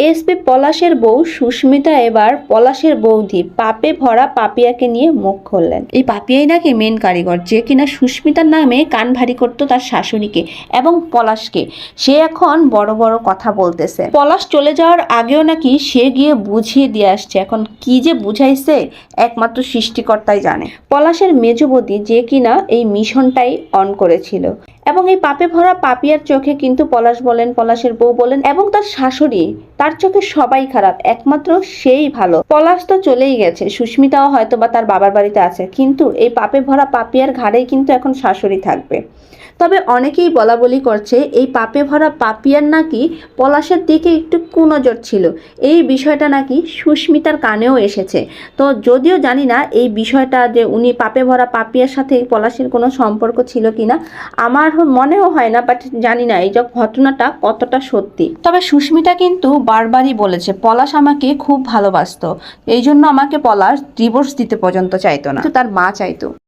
SP পলাশের বউ সুস্মিতা এবার পলাশের বৌদি পাপে ভরা পাপিয়াকে নিয়ে মুখ খুললেন। এই পাপিয়াই নাকি মেন কারিগর, যে কিনা সুস্মিতার নামে কান ভারী করতো তার শাশুড়িকে এবং পলাশকে। সে এখন বড় বড় কথা বলতেছে। পলাশ চলে যাওয়ার আগেও নাকি সে গিয়ে বুঝিয়ে দিয়ে আসছে। এখন কি যে বুঝাইছে একমাত্র সৃষ্টিকর্তাই জানে। পলাশের মেজ বৌদি যে কিনা এই মিশনটাই অন করেছিল এবং এই পাপে ভরা পাপিয়ার চোখে কিন্তু পলাশ বলেন, পলাশের বউ বলেন এবং তার শাশুড়ি, তার চোখে সবাই খারাপ, একমাত্র সেই ভালো। পলাশ তো চলেই গেছে, সুস্মিতাও হয়তো বা তার বাবার বাড়িতে আছে, কিন্তু এই পাপে ভরা পাপিয়ার ঘাড়েই কিন্তু এখন শাশুড়ি থাকবে। তবে অনেকেই বলা বলি করছে এই পাপে ভরা পাপিয়ার নাকি পলাশের দিকে একটু কুনজর ছিল। এই বিষয়টা নাকি সুস্মিতার কানেও এসেছে। তো যদিও জানি না এই বিষয়টা যে উনি পাপে ভরা পাপিয়ার সাথে পলাশের কোনো সম্পর্ক ছিল কিনা, আমার মনেও হয় না, বাট জানি না এই যে ঘটনাটা কতটা সত্যি। তবে সুস্মিতা কিন্তু বারবারই বলেছে পলাশ আমাকে খুব ভালোবাসতো, এই জন্য আমাকে পলাশ ডিভোর্স দিতে পর্যন্ত চাইতো না, তার মা চাইতো।